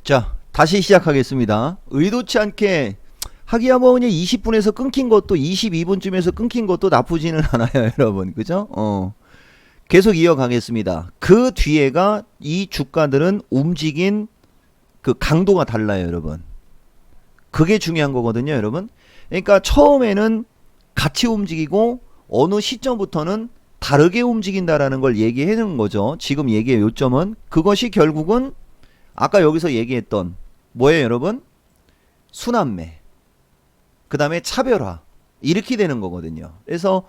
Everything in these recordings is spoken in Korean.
자, 다시 시작하겠습니다. 의도치 않게 하기야 뭐 그냥 20분에서 끊긴 것도 22분쯤에서 끊긴 것도 나쁘지는 않아요, 여러분. 그죠? 계속 이어가겠습니다. 그 뒤에가 이 주가들은 움직인 그 강도가 달라요, 여러분. 그게 중요한 거거든요, 여러분. 그러니까 처음에는 같이 움직이고 어느 시점부터는 다르게 움직인다라는 걸 얘기해 주는 거죠. 지금 얘기의 요점은 그것이 결국은 아까 여기서 얘기했던 뭐예요, 여러분? 순환매. 그 다음에 차별화. 이렇게 되는 거거든요. 그래서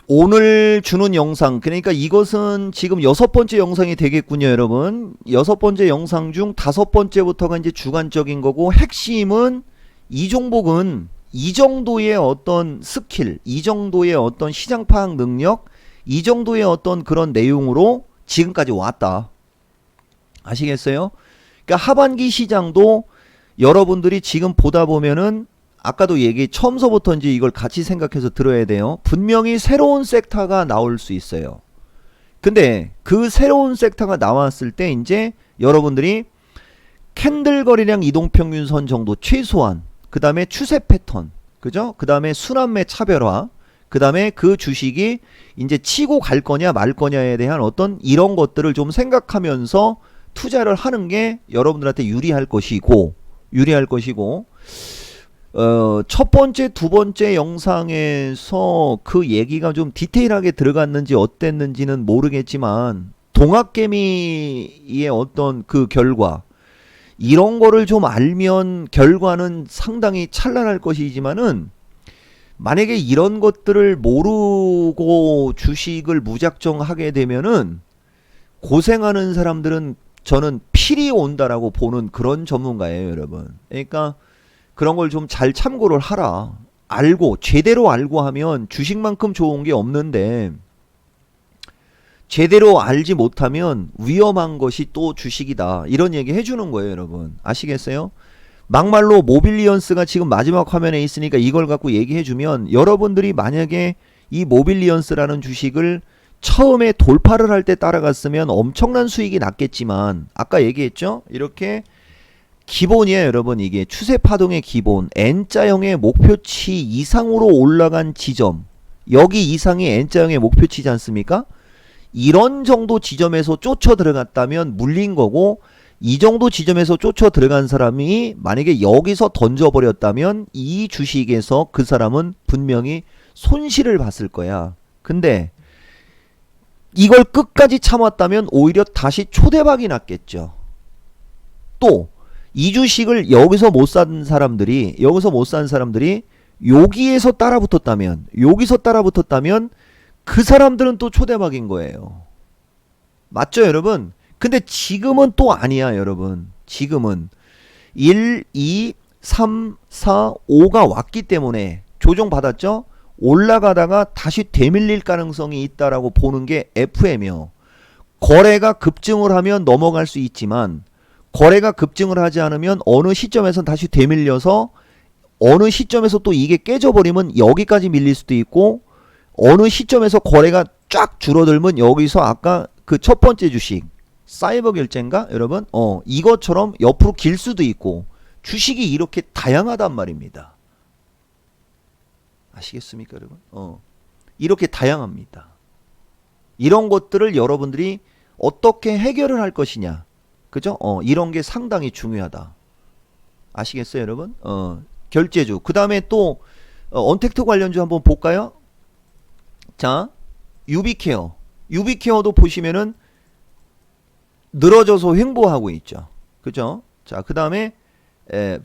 오늘 주는 영상, 그러니까 이것은 지금 6번째 영상이 되겠군요, 여러분. 6번째 영상 중 5번째부터가 이제 주관적인 거고, 핵심은 이 종목은 이 정도의 어떤 스킬, 이 정도의 어떤 시장 파악 능력, 이 정도의 어떤 그런 내용으로 지금까지 왔다. 아시겠어요? 그러니까 하반기 시장도 여러분들이 지금 보다 보면은 아까도 처음서부터 이제 이걸 같이 생각해서 들어야 돼요. 분명히 새로운 섹터가 나올 수 있어요. 근데 그 새로운 섹터가 나왔을 때 이제 여러분들이 캔들 거래량 이동평균선 정도 최소한, 그 다음에 추세 패턴, 그죠? 그 다음에 순환매 차별화, 그 다음에 그 주식이 이제 치고 갈 거냐 말 거냐에 대한 어떤 이런 것들을 좀 생각하면서 투자를 하는 게 여러분들한테 유리할 것이고, 첫 번째, 두 번째 영상에서 그 얘기가 좀 디테일하게 들어갔는지 어땠는지는 모르겠지만, 동학개미의 어떤 그 결과, 이런 거를 좀 알면 결과는 상당히 찬란할 것이지만은, 만약에 이런 것들을 모르고 주식을 무작정 하게 되면은 고생하는 사람들은 저는 필이 온다라고 보는 그런 전문가예요, 여러분. 그러니까 그런 걸 좀 잘 참고를 하라. 알고, 제대로 알고 하면 주식만큼 좋은 게 없는데, 제대로 알지 못하면 위험한 것이 또 주식이다. 이런 얘기 해주는 거예요, 여러분. 아시겠어요? 막말로 모빌리언스가 지금 마지막 화면에 있으니까 이걸 갖고 얘기해주면, 여러분들이 만약에 이 모빌리언스라는 주식을 처음에 돌파를 할 때 따라갔으면 엄청난 수익이 났겠지만, 아까 얘기했죠? 이렇게 기본이에요, 여러분. 이게 추세 파동의 기본, N자형의 목표치 이상으로 올라간 지점, 여기 이상이 N자형의 목표치지 않습니까? 이런 정도 지점에서 쫓아 들어갔다면 물린 거고, 이 정도 지점에서 쫓아 들어간 사람이 만약에 여기서 던져버렸다면 이 주식에서 그 사람은 분명히 손실을 봤을 거야. 근데 이걸 끝까지 참았다면 오히려 다시 초대박이 났겠죠. 또 이 주식을 여기서 못 산 사람들이 여기에서 따라붙었다면 그 사람들은 또 초대박인 거예요. 맞죠, 여러분? 근데 지금은 또 아니야, 여러분. 지금은 1, 2, 3, 4, 5가 왔기 때문에 조정받았죠? 올라가다가 다시 되밀릴 가능성이 있다라고 보는 게 FM이요. 거래가 급증을 하면 넘어갈 수 있지만, 거래가 급증을 하지 않으면 어느 시점에선 다시 되밀려서 어느 시점에서 또 이게 깨져버리면 여기까지 밀릴 수도 있고, 어느 시점에서 거래가 쫙 줄어들면 여기서 아까 그 첫 번째 주식 사이버 결제인가, 여러분? 이것처럼 옆으로 길 수도 있고, 주식이 이렇게 다양하단 말입니다. 아시겠습니까, 여러분? 이렇게 다양합니다. 이런 것들을 여러분들이 어떻게 해결을 할 것이냐, 그죠? 이런 게 상당히 중요하다. 아시겠어요, 여러분? 결제주. 그 다음에 또 언택트 관련주 한번 볼까요? 자, 유비케어. 유비케어도 보시면은 늘어져서 횡보하고 있죠. 그죠? 자, 그 다음에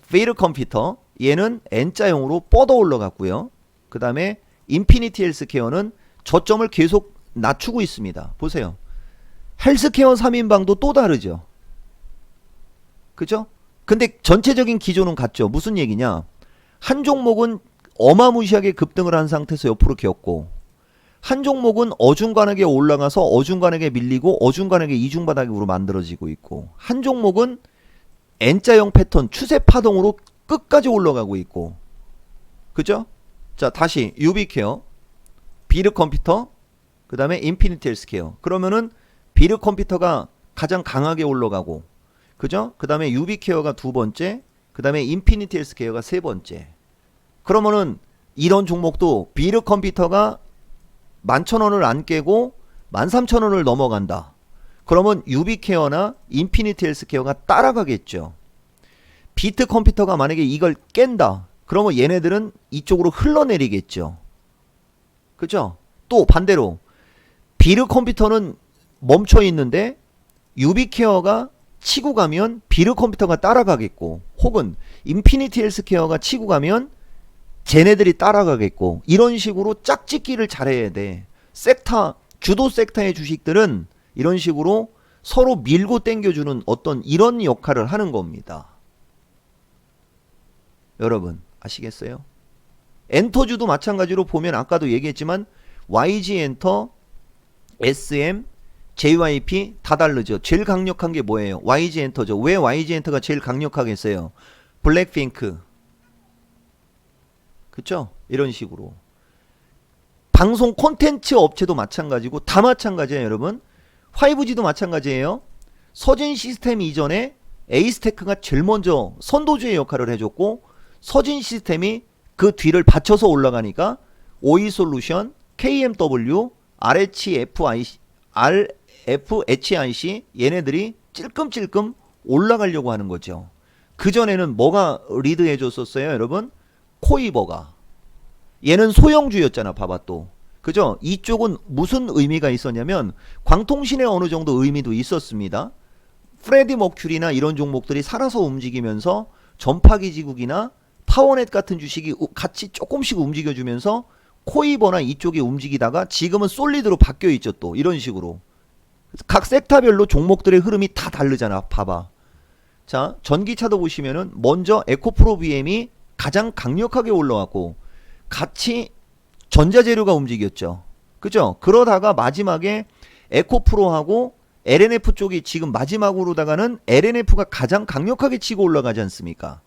페이르 컴퓨터. 얘는 N자형으로 뻗어 올라갔고요. 그 다음에 인피니티 헬스케어는 저점을 계속 낮추고 있습니다. 보세요. 헬스케어 3인방도 또 다르죠. 그죠? 근데 전체적인 기조는 같죠. 무슨 얘기냐? 한 종목은 어마무시하게 급등을 한 상태에서 옆으로 기었고, 한 종목은 어중간하게 올라가서 어중간하게 밀리고 어중간하게 이중바닥으로 만들어지고 있고, 한 종목은 N자형 패턴 추세 파동으로 끝까지 올라가고 있고, 그죠? 자, 다시 유비케어, 비르 컴퓨터, 그 다음에 인피니티 헬스케어. 그러면은 비르 컴퓨터가 가장 강하게 올라가고, 그죠? 그 다음에 유비케어가 두 번째, 그 다음에 인피니티 헬스케어가 세 번째. 그러면은 이런 종목도 비르 컴퓨터가 11,000원을 안 깨고 13,000원을 넘어간다. 그러면 유비케어나 인피니티 헬스케어가 따라가겠죠. 비트 컴퓨터가 만약에 이걸 깬다. 그러면 얘네들은 이쪽으로 흘러내리겠죠. 그죠? 또 반대로 비르 컴퓨터는 멈춰 있는데 유비케어가 치고 가면 비르 컴퓨터가 따라가겠고, 혹은 인피니티 헬스케어가 치고 가면 쟤네들이 따라가겠고, 이런 식으로 짝짓기를 잘해야 돼. 섹터, 주도 섹터의 주식들은 이런 식으로 서로 밀고 당겨주는 어떤 이런 역할을 하는 겁니다. 여러분 아시겠어요? 엔터주도 마찬가지로 보면 아까도 얘기했지만 YG엔터, SM, JYP 다 다르죠. 제일 강력한 게 뭐예요? YG엔터죠. 왜 YG엔터가 제일 강력하겠어요? 블랙핑크, 그쵸? 이런 식으로 방송 콘텐츠 업체도 마찬가지고 다 마찬가지예요. 여러분 5G도 마찬가지예요. 서진 시스템 이전에 에이스테크가 제일 먼저 선도주의 역할을 해줬고, 서진 시스템이 그 뒤를 받쳐서 올라가니까 OE솔루션, KMW, RFHIC 얘네들이 찔끔찔끔 올라가려고 하는 거죠. 그전에는 뭐가 리드해 줬었어요, 여러분? 코이버가. 얘는 소형주였잖아. 봐봐 또. 그죠? 이쪽은 무슨 의미가 있었냐면 광통신에 어느 정도 의미도 있었습니다. 프레디 머큐리나 이런 종목들이 살아서 움직이면서 전파기지국이나 파워넷 같은 주식이 같이 조금씩 움직여주면서 코이버나 이쪽이 움직이다가 지금은 솔리드로 바뀌어 있죠. 또 이런 식으로 각 섹터별로 종목들의 흐름이 다 다르잖아. 봐봐. 자, 전기차도 보시면은 먼저 에코프로 BM이 가장 강력하게 올라왔고 같이 전자재료가 움직였죠. 그죠? 그러다가 마지막에 에코프로하고 LNF 쪽이 지금 마지막으로다가는 LNF가 가장 강력하게 치고 올라가지 않습니까?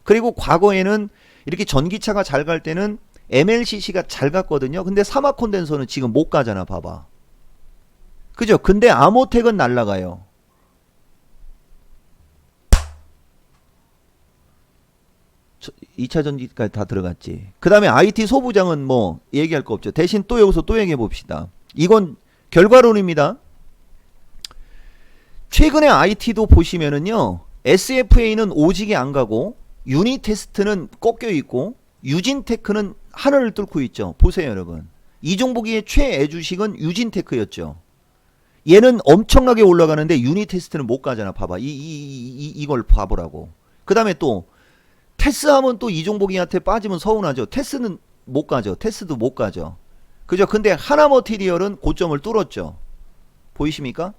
그리고 과거에는 이렇게 전기차가 잘 갈 때는 MLCC가 잘 갔거든요. 근데 사막 콘덴서는 지금 못 가잖아. 봐봐. 그죠? 근데 아모텍은 날라가요. 2차 전지까지 다 들어갔지. 그 다음에 IT 소부장은 뭐 얘기할 거 없죠. 대신 또 여기서 또 얘기해 봅시다. 이건 결과론입니다. 최근에 IT도 보시면은요, SFA는 오직이 안 가고 유니테스트는 꺾여 있고 유진테크는 하늘을 뚫고 있죠. 보세요, 여러분. 이 종목의 최애 주식은 유진테크였죠. 얘는 엄청나게 올라가는데 유니테스트는 못 가잖아. 봐봐. 이걸 봐보라고. 그 다음에 또 테스 하면 또 이 종목이한테 빠지면 서운하죠. 테스는 못 가죠. 테스도 못 가죠. 그죠? 근데 하나머티리얼은 고점을 뚫었죠. 보이십니까?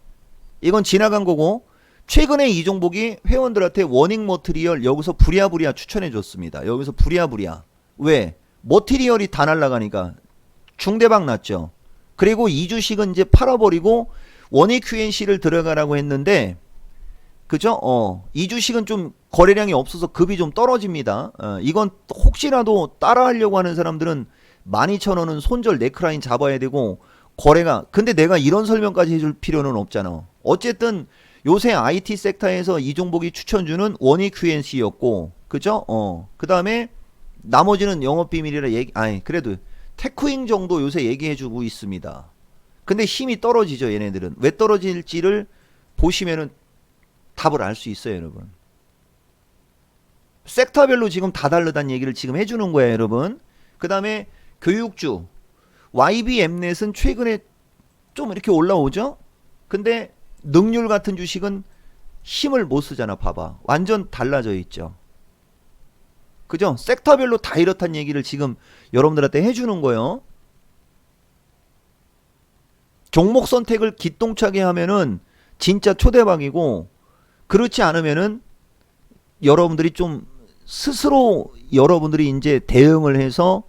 이건 지나간 거고, 최근에 이 종목이 회원들한테 워닝 머티리얼 여기서 부랴부랴 추천해 줬습니다. 여기서 부랴부랴. 왜? 머티리얼이 다 날라가니까 중대박 났죠. 그리고 이 주식은 이제 팔아버리고 원익 QNC를 들어가라고 했는데, 그죠? 이 주식은 좀 거래량이 없어서 급이 좀 떨어집니다. 이건 혹시라도 따라하려고 하는 사람들은 12,000원은 손절 네크라인 잡아야 되고, 거래가, 근데 내가 이런 설명까지 해줄 필요는 없잖아. 어쨌든 요새 IT 섹터에서 이 종목이 추천주는 원익 QNC였고, 그죠? 그 다음에 나머지는 영업비밀이라 그래도 테크잉 정도 요새 얘기해주고 있습니다. 근데 힘이 떨어지죠, 얘네들은. 왜 떨어질지를 보시면은 답을 알 수 있어요, 여러분. 섹터별로 지금 다 다르다는 얘기를 지금 해주는 거예요, 여러분. 그 다음에 교육주 YBM넷은 최근에 좀 이렇게 올라오죠. 근데 능률 같은 주식은 힘을 못 쓰잖아. 봐봐, 완전 달라져 있죠. 그죠? 섹터별로 다 이렇다는 얘기를 지금 여러분들한테 해주는 거예요. 종목 선택을 기똥차게 하면은 진짜 초대박이고, 그렇지 않으면은 여러분들이 좀 스스로 여러분들이 이제 대응을 해서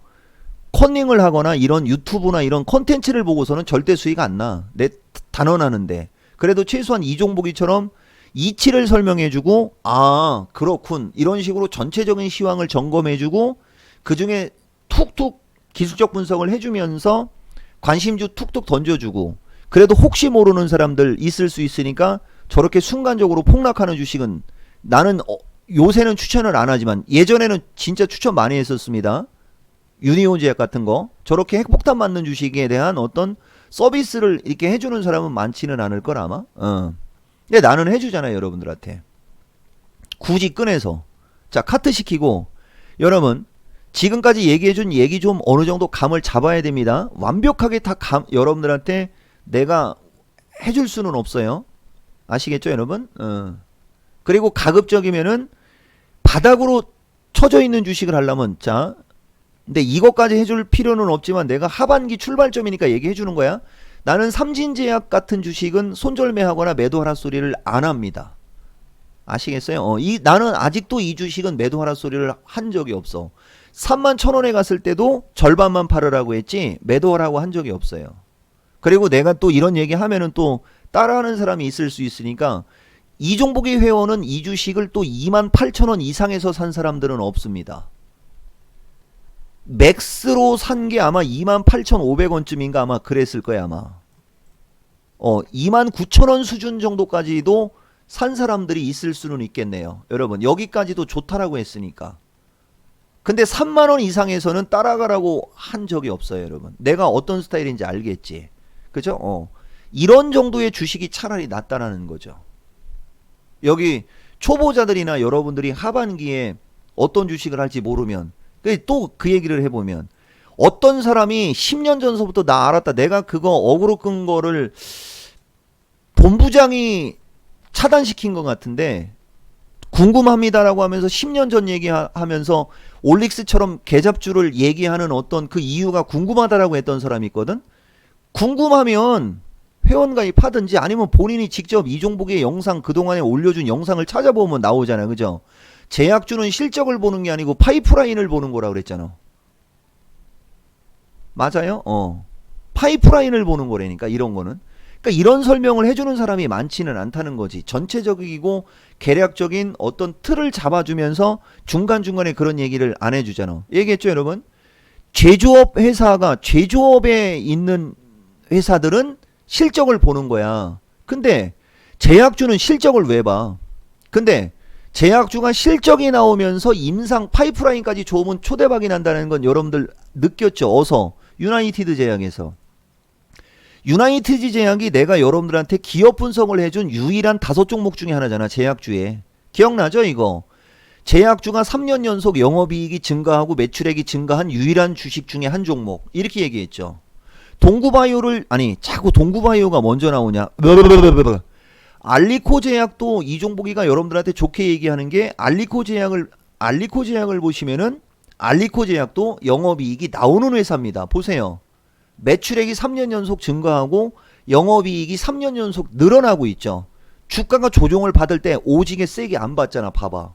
컨닝을 하거나 이런 유튜브나 이런 컨텐츠를 보고서는 절대 수익 안 나. 내 단언하는데. 그래도 최소한 이 종목이처럼 이치를 설명해주고, 아 그렇군, 이런 식으로 전체적인 시황을 점검해주고, 그 중에 툭툭 기술적 분석을 해주면서 관심주 툭툭 던져주고, 그래도 혹시 모르는 사람들 있을 수 있으니까 저렇게 순간적으로 폭락하는 주식은 나는 요새는 추천을 안 하지만 예전에는 진짜 추천 많이 했었습니다. 유니온 제약 같은 거 저렇게 핵폭탄 맞는 주식에 대한 어떤 서비스를 이렇게 해주는 사람은 많지는 않을 걸 아마. 근데 나는 해주잖아요 여러분들한테. 굳이 꺼내서 자 카트 시키고 여러분 지금까지 얘기해준 얘기 좀 어느 정도 감을 잡아야 됩니다. 완벽하게 다 여러분들한테 내가 해줄 수는 없어요. 아시겠죠 여러분? 그리고 가급적이면은 바닥으로 쳐져 있는 주식을 하려면 자 근데 이것까지 해줄 필요는 없지만 내가 하반기 출발점이니까 얘기해 주는 거야. 나는 삼진제약 같은 주식은 손절매하거나 매도하라 소리를 안 합니다. 아시겠어요? 나는 아직도 이 주식은 매도하라 소리를 한 적이 없어. 31,000원에 갔을 때도 절반만 팔으라고 했지 매도하라고 한 적이 없어요. 그리고 내가 또 이런 얘기 하면은 또 따라하는 사람이 있을 수 있으니까 이종복의 회원은 이 주식을 또 28,000원 이상에서 산 사람들은 없습니다. 맥스로 산 게 아마 28,500원쯤인가 아마 그랬을 거야 아마. 29,000원 수준 정도까지도 산 사람들이 있을 수는 있겠네요. 여러분 여기까지도 좋다라고 했으니까. 근데 3만원 이상에서는 따라가라고 한 적이 없어요 여러분. 내가 어떤 스타일인지 알겠지. 그죠? 이런 정도의 주식이 차라리 낫다라는 거죠. 여기 초보자들이나 여러분들이 하반기에 어떤 주식을 할지 모르면 또 그 얘기를 해보면 어떤 사람이 10년 전서부터 나 알았다. 내가 그거 어그로 끈 거를 본부장이 차단시킨 것 같은데 궁금합니다라고 하면서 10년 전 얘기하면서 올릭스처럼 계잡주를 얘기하는 어떤 그 이유가 궁금하다라고 했던 사람이 있거든. 궁금하면 회원가입하든지 아니면 본인이 직접 이종복의 영상 그동안에 올려준 영상을 찾아보면 나오잖아. 그죠? 제약주는 실적을 보는 게 아니고 파이프라인을 보는 거라 그랬잖아. 맞아요? 파이프라인을 보는 거라니까 이런 거는. 그러니까 이런 설명을 해주는 사람이 많지는 않다는 거지. 전체적이고 계략적인 어떤 틀을 잡아주면서 중간중간에 그런 얘기를 안 해주잖아. 얘기했죠 여러분? 제조업 회사가 제조업에 있는 회사들은 실적을 보는 거야. 근데 제약주는 실적을 왜 봐? 근데 제약주가 실적이 나오면서 임상 파이프라인까지 좋으면 초대박이 난다는 건 여러분들 느꼈죠? 어서 유나이티드 제약에서. 유나이티드 제약이 내가 여러분들한테 기업 분석을 해준 유일한 5종목 중에 하나잖아. 제약주에. 기억나죠 이거? 제약주가 3년 연속 영업이익이 증가하고 매출액이 증가한 유일한 주식 중에 한 종목. 이렇게 얘기했죠. 동구바이오를 자꾸 동구바이오가 먼저 나오냐. 알리코 제약도 이종복이가 여러분들한테 좋게 얘기하는 게 알리코 제약을 보시면은 알리코 제약도 영업이익이 나오는 회사입니다. 보세요. 매출액이 3년 연속 증가하고 영업이익이 3년 연속 늘어나고 있죠. 주가가 조정을 받을 때 오지게 세게 안 받잖아. 봐봐.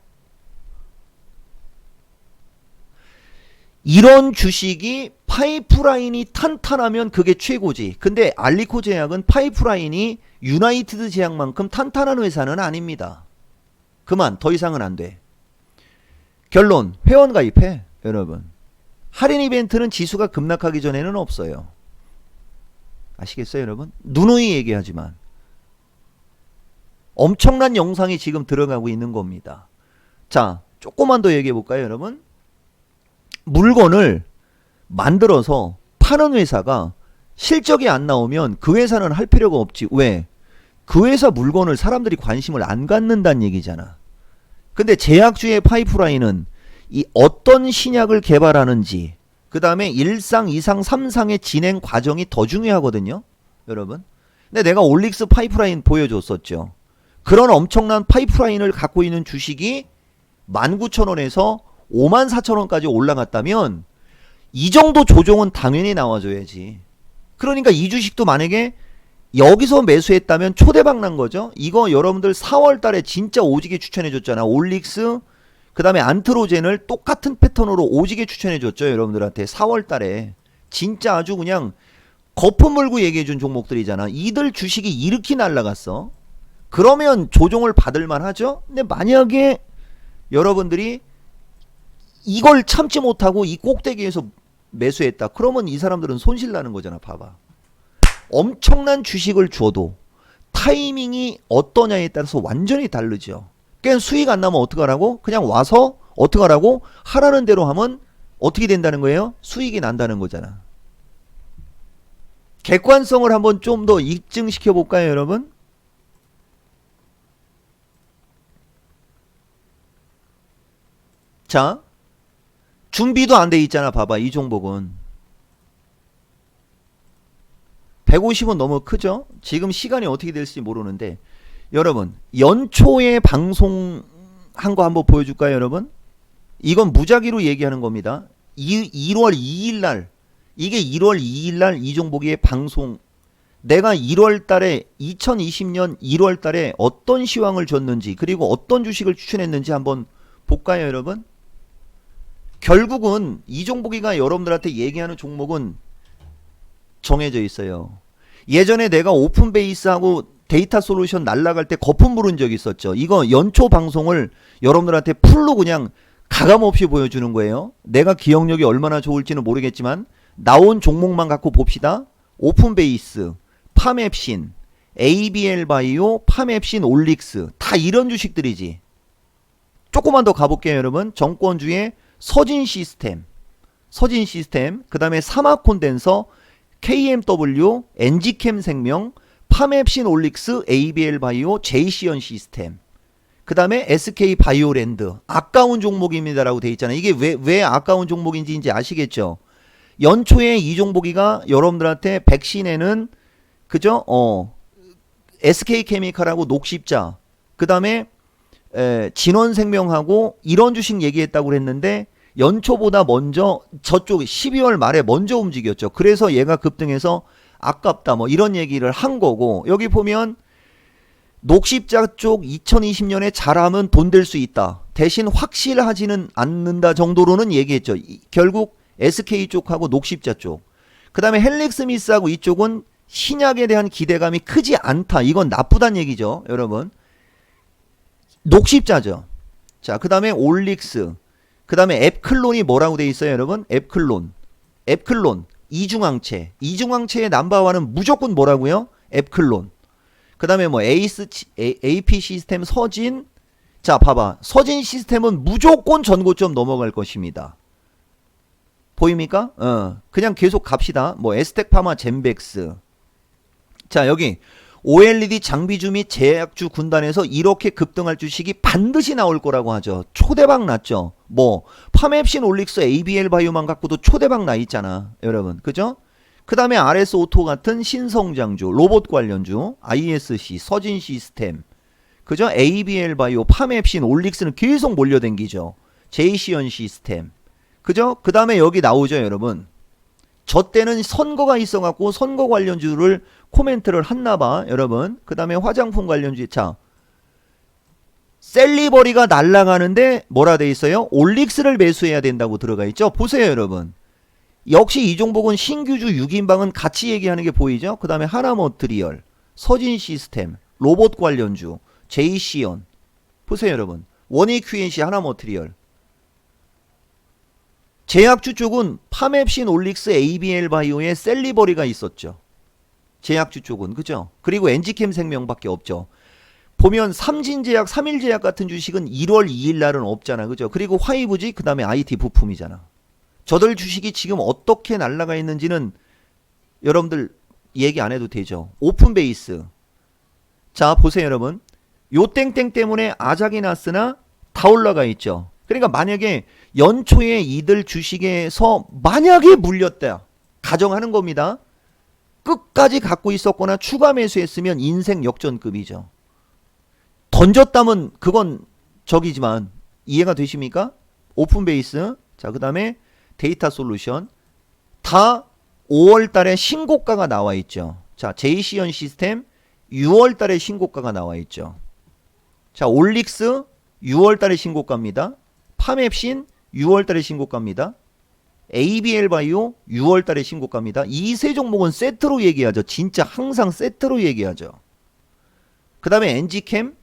이런 주식이 파이프라인이 탄탄하면 그게 최고지. 근데 알리코 제약은 파이프라인이 유나이티드 제약만큼 탄탄한 회사는 아닙니다. 그만. 더 이상은 안 돼. 결론. 회원 가입해. 여러분. 할인 이벤트는 지수가 급락하기 전에는 없어요. 아시겠어요 여러분? 누누이 얘기하지만 엄청난 영상이 지금 들어가고 있는 겁니다. 자, 조금만 더 얘기해 볼까요 여러분? 물건을 만들어서 파는 회사가 실적이 안 나오면 그 회사는 할 필요가 없지. 왜? 그 회사 물건을 사람들이 관심을 안 갖는다는 얘기잖아. 근데 제약주의 파이프라인은 이 어떤 신약을 개발하는지 그 다음에 1상, 2상, 3상의 진행 과정이 더 중요하거든요 여러분. 근데 내가 올릭스 파이프라인 보여줬었죠. 그런 엄청난 파이프라인을 갖고 있는 주식이 19,000원에서 54,000원까지 올라갔다면 이 정도 조정은 당연히 나와줘야지. 그러니까 이 주식도 만약에 여기서 매수했다면 초대박 난 거죠. 이거 여러분들 4월 달에 진짜 오지게 추천해 줬잖아. 올릭스 그 다음에 안트로젠을 똑같은 패턴으로 오지게 추천해 줬죠. 여러분들한테 4월 달에. 진짜 아주 그냥 거품 물고 얘기해 준 종목들이잖아. 이들 주식이 이렇게 날라갔어. 그러면 조정을 받을 만하죠. 근데 만약에 여러분들이 이걸 참지 못하고 이 꼭대기에서 매수했다. 그러면 이 사람들은 손실 나는 거잖아. 봐봐. 엄청난 주식을 줘도 타이밍이 어떠냐에 따라서 완전히 다르죠. 그냥 수익 안 나면 어떡하라고? 그냥 와서 어떡하라고? 하라는 대로 하면 어떻게 된다는 거예요? 수익이 난다는 거잖아. 객관성을 한번 좀 더 입증시켜 볼까요, 여러분? 자, 준비도 안 돼 있잖아. 봐봐, 이 종목은 150은 너무 크죠? 지금 시간이 어떻게 될지 모르는데, 여러분 연초에 방송한 거 한번 보여줄까요, 여러분? 이건 무작위로 얘기하는 겁니다. 1월 2일 날, 이게 1월 2일 날 이종복의 방송, 내가 1월 달에 2020년 1월 달에 어떤 시황을 줬는지, 그리고 어떤 주식을 추천했는지 한번 볼까요, 여러분? 결국은 이종복이가 여러분들한테 얘기하는 종목은 정해져 있어요. 예전에 내가 오픈베이스하고 데이터 솔루션 날라갈 때 거품 부른 적이 있었죠. 이거 연초 방송을 여러분들한테 풀로 그냥 가감없이 보여주는 거예요. 내가 기억력이 얼마나 좋을지는 모르겠지만 나온 종목만 갖고 봅시다. 오픈베이스, 파맵신, ABL바이오, 파맵신, 올릭스 다 이런 주식들이지. 조금만 더 가볼게요, 여러분. 정권주의 서진시스템, 그 다음에 사마콘덴서, KMW, NG캠생명, 파맵신 올릭스, ABL바이오, JC연 시스템, 그 다음에 SK바이오랜드. 아까운 종목입니다라고 돼 있잖아요. 이게 왜 아까운 종목인지 이제 아시겠죠? 연초에 이 종목이가 여러분들한테 백신에는 그죠? SK케미칼하고 녹십자, 그 다음에 진원생명하고 이런 주식 얘기했다고 그랬는데 연초보다 먼저 저쪽 12월 말에 먼저 움직였죠. 그래서 얘가 급등해서 아깝다 뭐 이런 얘기를 한 거고, 여기 보면 녹십자 쪽 2020년에 잘하면 돈 될 수 있다. 대신 확실하지는 않는다 정도로는 얘기했죠. 결국 SK 쪽하고 녹십자 쪽. 그 다음에 헬릭스미스하고 이쪽은 신약에 대한 기대감이 크지 않다. 이건 나쁘단 얘기죠, 여러분. 녹십자죠. 자, 그 다음에 올릭스. 그 다음에 앱클론이 뭐라고 돼 있어요, 여러분? 앱클론. 이중항체의 넘버원은 무조건 뭐라고요? 앱클론. 그 다음에 뭐 AP 시스템, 서진. 자, 봐봐. 서진 시스템은 무조건 전고점 넘어갈 것입니다. 보입니까? 그냥 계속 갑시다. 뭐 에스텍파마, 젠백스. 자, 여기 OLED 장비주 및 제약주 군단에서 이렇게 급등할 주식이 반드시 나올 거라고 하죠. 초대박 났죠. 뭐 파맵신, 올릭스, ABL 바이오만 갖고도 초대박 나 있잖아, 여러분. 그죠? 그 다음에 RS 오토 같은 신성장주, 로봇 관련주, ISC, 서진 시스템, 그죠? ABL 바이오, 파맵신, 올릭스는 계속 몰려댕기죠. JC연 시스템, 그죠? 그 다음에 여기 나오죠, 여러분. 저 때는 선거가 있어갖고 선거 관련주를 코멘트를 했나봐, 여러분. 그 다음에 화장품 관련주. 자, 셀리버리가 날아가는데 뭐라 돼 있어요? 올릭스를 매수해야 된다고 들어가 있죠. 보세요, 여러분. 역시 이 종목은 신규주 6인방은 같이 얘기하는 게 보이죠. 그 다음에 하나머트리얼, 서진 시스템, 로봇 관련주, JC연. 보세요, 여러분. 원익 QNC, 하나머트리얼. 제약주 쪽은 파맵신, 올릭스, ABL 바이오에 셀리버리가 있었죠. 제약주 쪽은, 그죠? 그리고 엔지캠 생명밖에 없죠. 보면 삼진제약, 삼일제약 같은 주식은 1월 2일 날은 없잖아, 그죠? 그리고 화이브지, 그 다음에 IT 부품이잖아. 저들 주식이 지금 어떻게 날아가 있는지는 여러분들 얘기 안 해도 되죠. 오픈베이스. 자, 보세요, 여러분. 요 땡땡 때문에 아작이 났으나 다 올라가 있죠. 그러니까 만약에 연초에 이들 주식에서 만약에 물렸다 가정하는 겁니다. 끝까지 갖고 있었거나 추가 매수했으면 인생 역전급이죠. 던졌다면 그건 저기지만 이해가 되십니까? 오픈베이스. 자, 그 다음에 데이터 솔루션. 다 5월 달에 신고가가 나와 있죠. 자, JC연 시스템 6월 달에 신고가가 나와 있죠. 자, 올릭스 6월 달에 신고가입니다. 파맵신 6월 달에 신고가입니다. ABL 바이오 6월 달에 신고가입니다. 이 세 종목은 세트로 얘기하죠. 진짜 항상 세트로 얘기하죠. 그 다음에 NG캠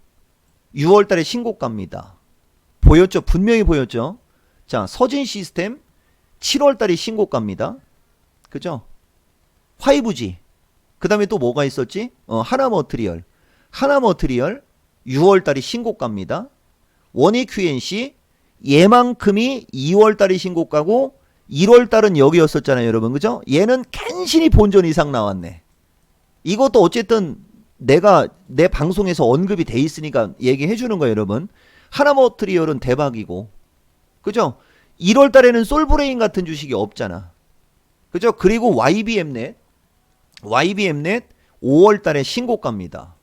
6월 달에 신고가입니다. 보였죠? 분명히 보였죠? 자, 서진 시스템 7월 달에 신고가입니다. 그죠? 화이브지. 그 다음에 또 뭐가 있었지? 하나머트리얼. 하나머트리얼 6월달이 신고가입니다. 원익 QNC 얘만큼이 2월달이 신고가고 1월달은 여기였었잖아요, 여러분. 그죠? 얘는 간신히 본전 이상 나왔네. 이것도 어쨌든 내가 내 방송에서 언급이 돼 있으니까 얘기해 주는 거예요, 여러분. 하나머트리얼은 대박이고. 그죠? 1월달에는 솔브레인 같은 주식이 없잖아. 그죠? 그리고 YBMnet 5월달에 신고가입니다.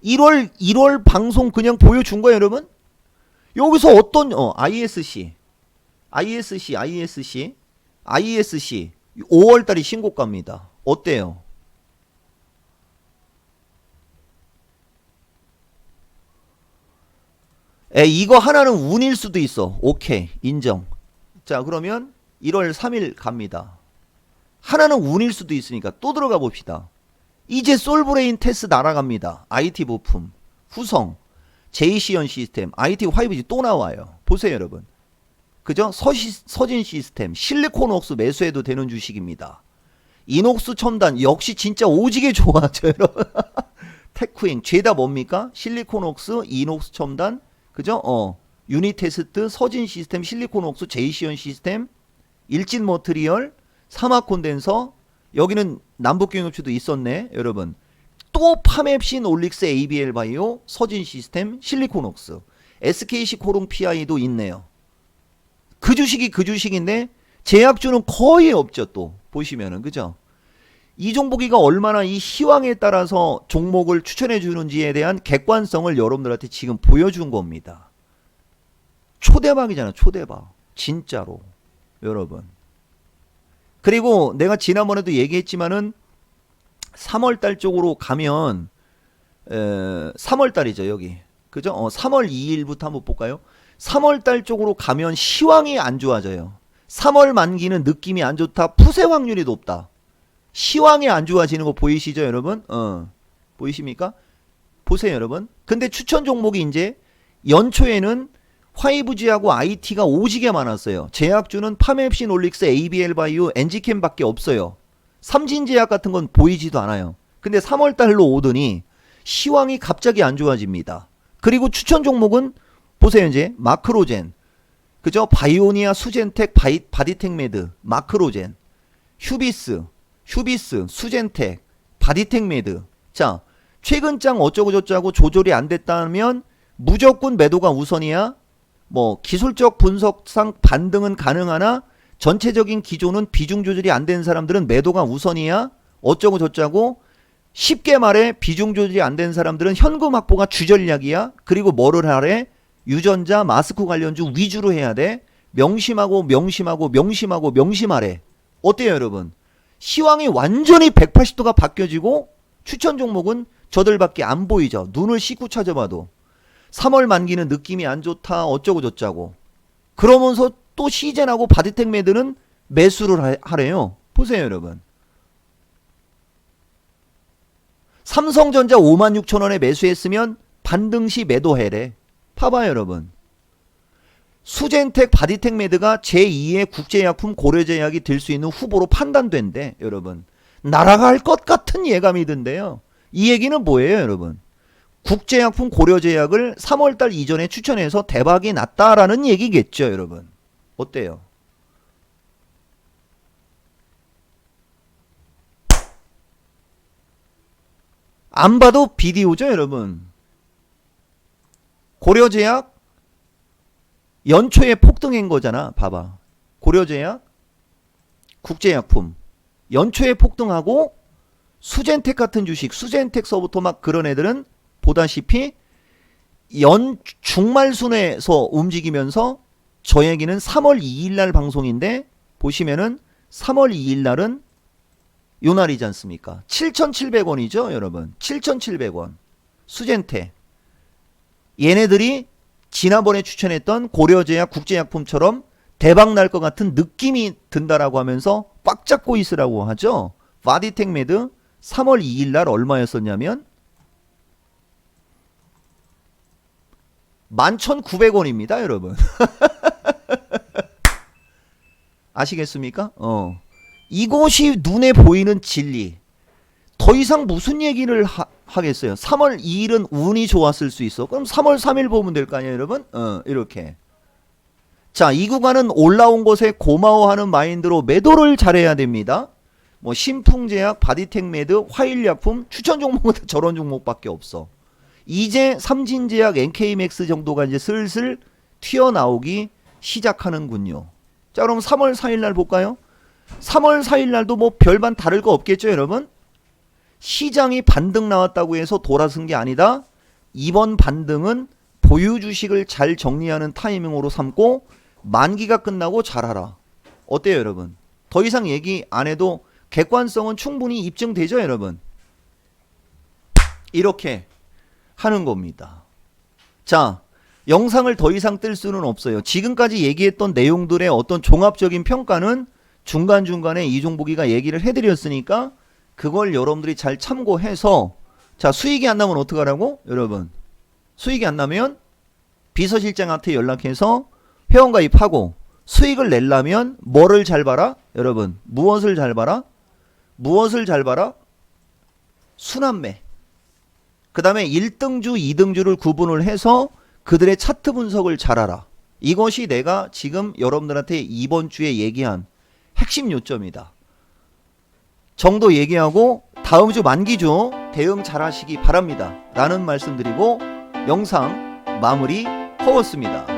1월 방송 그냥 보여준 거예요, 여러분. 여기서 어떤 ISC 5월달이 신고가입니다. 어때요? 이거 하나는 운일 수도 있어. 오케이, 인정. 자, 그러면 1월 3일 갑니다. 하나는 운일 수도 있으니까 또 들어가 봅시다. 이제 솔브레인 테스 날아갑니다. IT 부품, 후성, 제이시언 시스템, IT 5G 또 나와요. 보세요, 여러분. 그죠? 서진 시스템, 실리콘웍스 매수해도 되는 주식입니다. 이녹스 첨단 역시 진짜 오지게 좋아하죠, 여러분. 테크잉 죄다 뭡니까? 실리콘웍스, 이녹스 첨단, 그죠? 유니테스트, 서진 시스템, 실리콘웍스, 제이시언 시스템, 일진 머트리얼, 사막 콘덴서, 여기는 남북경협추도 있었네, 여러분. 또 파맵신, 올릭스, ABL 바이오, 서진 시스템, 실리콘웍스, SKC 코롱 PI도 있네요. 그 주식이 그 주식인데 제약주는 거의 없죠. 또 보시면은, 그죠? 이종복이가 얼마나 이 시황에 따라서 종목을 추천해 주는지에 대한 객관성을 여러분들한테 지금 보여준 겁니다. 초대박이잖아, 초대박. 진짜로, 여러분. 그리고 내가 지난번에도 얘기했지만은 3월달 쪽으로 가면 3월달이죠, 여기. 그죠? 3월 2일부터 한번 볼까요? 3월달 쪽으로 가면 시황이 안 좋아져요. 3월 만기는 느낌이 안 좋다. 푸세 확률이 높다. 시황이 안 좋아지는 거 보이시죠, 여러분? 보이십니까? 보세요, 여러분. 근데 추천 종목이 이제 연초에는 5G하고 IT가 오지게 많았어요. 제약주는 파맵신, 올릭스, ABL 바이오, 엔지캠 밖에 없어요. 삼진제약 같은 건 보이지도 않아요. 근데 3월달로 오더니 시황이 갑자기 안 좋아집니다. 그리고 추천 종목은 보세요, 이제 마크로젠, 그죠? 바이오니아, 수젠텍, 바디텍메드, 마크로젠, 휴비스, 수젠텍, 바디텍메드. 자, 최근장 어쩌고저쩌고 조절이 안 됐다면 무조건 매도가 우선이야. 뭐 기술적 분석상 반등은 가능하나 전체적인 기조는 비중 조절이 안 된 사람들은 매도가 우선이야. 어쩌고 저쩌고. 쉽게 말해 비중 조절이 안 된 사람들은 현금 확보가 주전략이야. 그리고 뭐를 하래? 유전자, 마스크 관련주 위주로 해야 돼. 명심하래. 어때요, 여러분? 시황이 완전히 180도가 바뀌어지고 추천 종목은 저들밖에 안 보이죠. 눈을 씻고 찾아봐도. 3월 만기는 느낌이 안 좋다. 어쩌고 저쩌고. 그러면서 또 시젠하고 바디텍메드는 매수를 하래요. 보세요, 여러분. 삼성전자 56,000원에 매수했으면 반등시 매도해래. 봐봐요, 여러분. 수젠텍, 바디텍메드가 제2의 국제약품 고려제약이 될 수 있는 후보로 판단된대, 여러분. 날아갈 것 같은 예감이 든대요. 이 얘기는 뭐예요, 여러분? 국제약품 고려제약을 3월달 이전에 추천해서 대박이 났다라는 얘기겠죠, 여러분. 어때요? 안 봐도 비디오죠, 여러분. 고려제약 연초에 폭등한 거잖아. 봐봐. 고려제약, 국제약품 연초에 폭등하고 수젠텍 같은 주식, 수젠텍서부터 막 그런 애들은 보다시피 중말순에서 움직이면서 저 얘기는 3월 2일날 방송인데 보시면은 3월 2일날은 요 날이지 않습니까? 7,700원이죠, 여러분. 7,700원. 수젠텍. 얘네들이 지난번에 추천했던 고려제약, 국제약품처럼 대박 날 것 같은 느낌이 든다라고 하면서 꽉 잡고 있으라고 하죠. 바디텍메드 3월 2일날 얼마였었냐면 11,900원입니다, 여러분. 아시겠습니까? 이것이 눈에 보이는 진리. 더 이상 무슨 얘기를 하겠어요. 3월 2일은 운이 좋았을 수 있어. 그럼 3월 3일 보면 될 거 아니에요, 여러분? 이렇게. 자, 이 구간은 올라온 것에 고마워하는 마인드로 매도를 잘해야 됩니다. 뭐 신풍제약, 바디텍메드, 화일약품 추천 종목은 다 저런 종목밖에 없어. 이제 삼진제약, NK맥스 정도가 이제 슬슬 튀어나오기 시작하는군요. 자, 그럼 3월 4일 날 볼까요? 3월 4일 날도 뭐 별반 다를 거 없겠죠, 여러분? 시장이 반등 나왔다고 해서 돌아선 게 아니다. 이번 반등은 보유 주식을 잘 정리하는 타이밍으로 삼고 만기가 끝나고 잘하라. 어때요, 여러분? 더 이상 얘기 안 해도 객관성은 충분히 입증되죠, 여러분? 이렇게 하는 겁니다. 자, 영상을 더 이상 뜰 수는 없어요. 지금까지 얘기했던 내용들의 어떤 종합적인 평가는 중간중간에 이종복이가 얘기를 해드렸으니까 그걸 여러분들이 잘 참고해서, 자, 수익이 안 나면 어떡하라고? 여러분, 수익이 안 나면 비서실장한테 연락해서 회원가입하고 수익을 내려면 뭐를 잘 봐라? 여러분, 무엇을 잘 봐라? 무엇을 잘 봐라? 순환매. 그 다음에 1등주, 2등주를 구분을 해서 그들의 차트 분석을 잘하라. 이것이 내가 지금 여러분들한테 이번 주에 얘기한 핵심 요점이다. 정도 얘기하고 다음 주 만기주 대응 잘 하시기 바랍니다. 라는 말씀드리고 영상 마무리 하겠습니다.